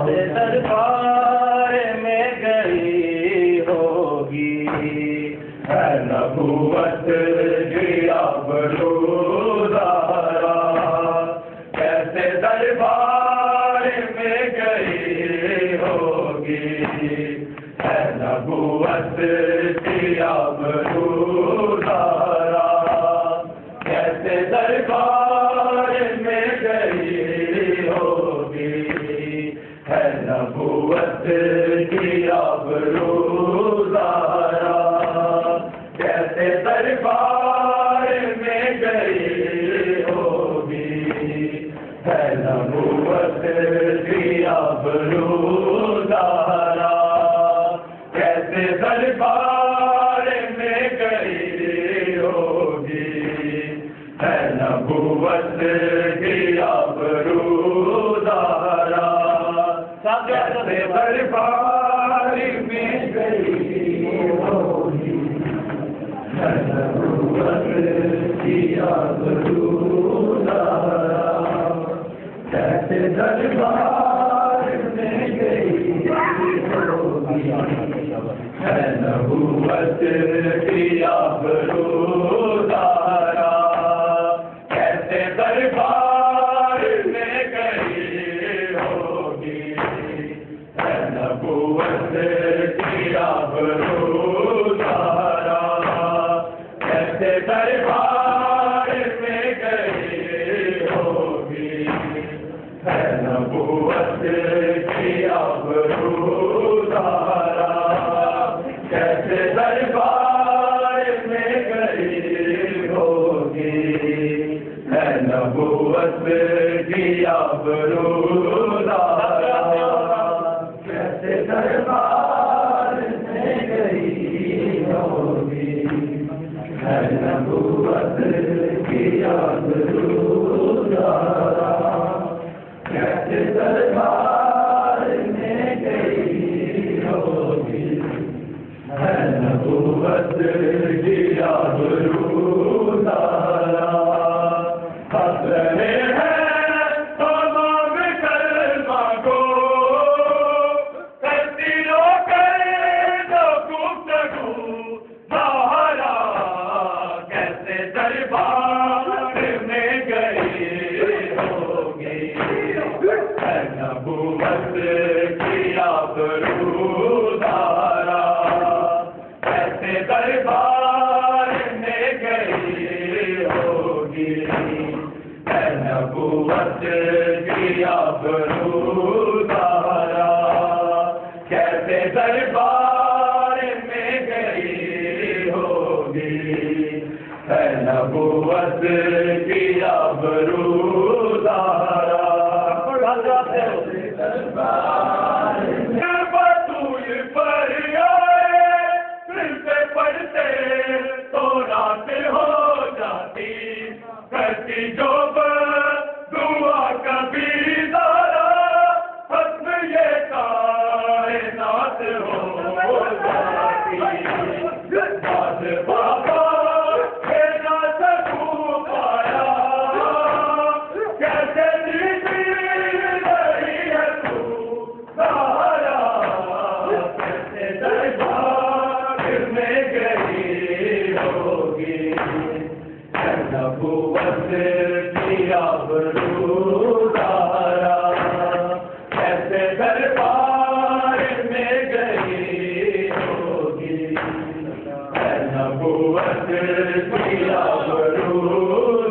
دربار میں گئی ہوگی ہے نبوت کی آبرو دارا کیسے دربار میں گئی ہوگی ہے نبوت کی آبرو دارا کیسے دربار میں گئی ہوگی ہے نبوت کی آبرو دارا کیسے دربار میں گئی ہوگی ہے نبوت کی آبرو دارا کیسے دربار میں گئی ہوگی ہے نبوت کی آبرو دارا کیسے دربار میں گئی ہوگی ہے نبوت کی آبرو دارا کیسے دربار میں گئی ہوگی ہے نبوت کی آبرو دارا کیسے دربار میں گئی ہوگی ہے نبوت کی آبرو دارا کیسے دربار میں گئی ہوگی ہے نبوت کی آبرو دارا کیسے دربار میں گئی ہوگی ہے نبوت کی آبرو دارا کیسے دربار میں گئی ہوگی ہے نبوت کی آبرو دارا کیسے دربار میں گئی ہوگی ہے نبوت کی آبرو دارا ہنس رہے ہیں تمام کلمہ کو کرتی رو کر جو گفتگو ظاہرا کیسے دربار میں گئی ہوگی ہے نبوت کی آبرو دارا کیسے دربار میں گئی ہوگی ہے نبوت کی آبرو دارا کیسے دربار میں گئی ہوگی ہے نبوت کی آبرو دارا بطول پر آئے پھر سے پڑھتے تو رات ہو جاتی کرتی جو دعا کبھی دارا حسب یہ کائنات ہو جاتی بات بابا نہ سکوں پایا کیسے جیتی رہی ہے تو سہارا کیسے دربار میں گئی ہوگی ہے نبوت کی آبرو دارا کیسے دربار میں گئی ہوگی ہے نبوت کی آبرو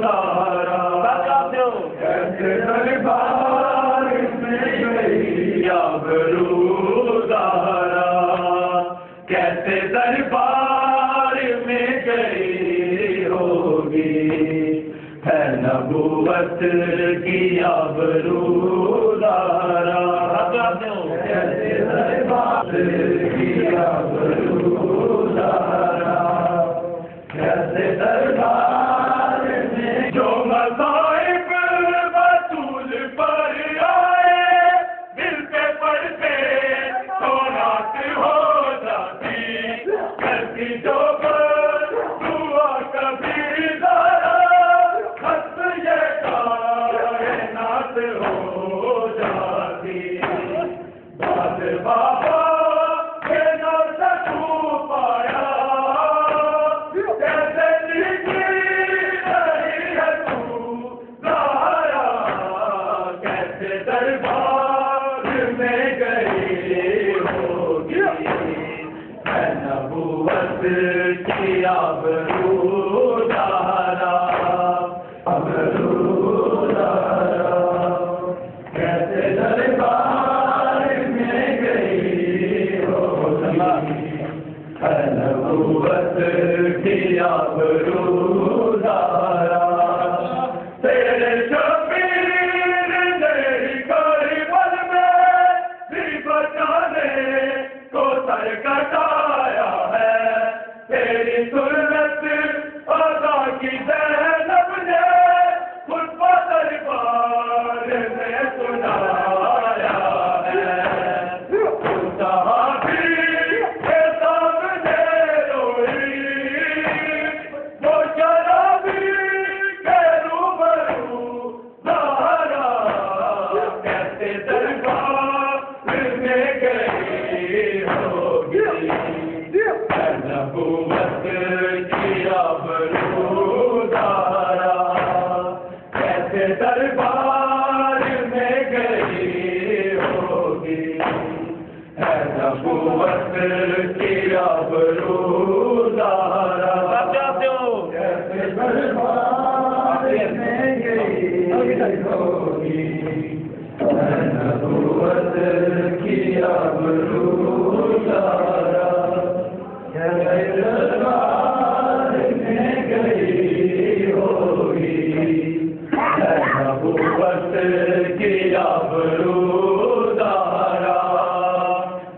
دارا کیسے دربار میں گئی آبرو دارا کیسے دربار میں گئی ہوگی ہے نبوت کی آبرو دارا کیسے دربار کی آبرو دارا کیسے دربار میں جو مصائب بطول پر آئے دل پہ پڑتے تو رات ہو جاتی کرتی جو دعا کبھی دارا حسب یہ کائنات ہو جاتی کیسے دربار میں گئی ہوگی ہے نبوت کی آبرو دارا آبرو دارا کیسے دربار میں گئی ہوگی ہے نبوت کی آبرو دارا تیرے شبیر نے کربل میں بھی بچانے کو سر کٹایا ہے تیری سنت ادا کی زینب نے خود کو دربار میں سنایا ہے صحابی کے سامنے روئی وہ شرابی کے روبرو زہرا کیسے دربار میں گئی ہوگی ہے نبوت کی آبرو دارا کیسے دربار میں گئی ہوگی ہے نبوت کی آبرو دارا کیسے دربار میں گئی ہوگی ہے نبوت کی آبرو دارا کیسے دربار میں گئی ہوگی ہے نبوت کی آبرو دارا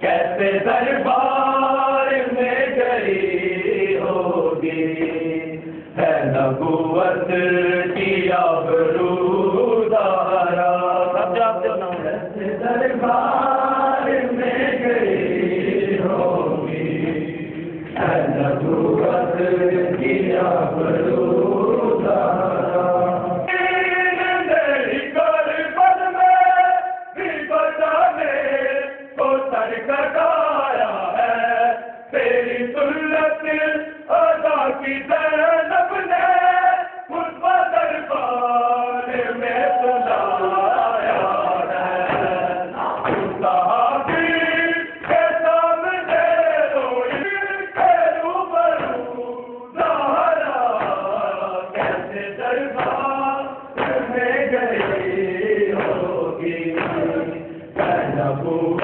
کیسے دربار میں گئی ہوگی ہے نبوت کی آبرو دارا کیسے دربار میں گئی ہوگی ہے نبوت کی آبرو دارا میری کربل میں بھی بچانے کو سر کٹایا ہے تیری سنت ادا کی زینب نے خود کو دربار میں سنایا ہے صحابی کے سامنے روئی کے روبرو زہرا کیسے دربار میں گئی ہوگی ہے نبوت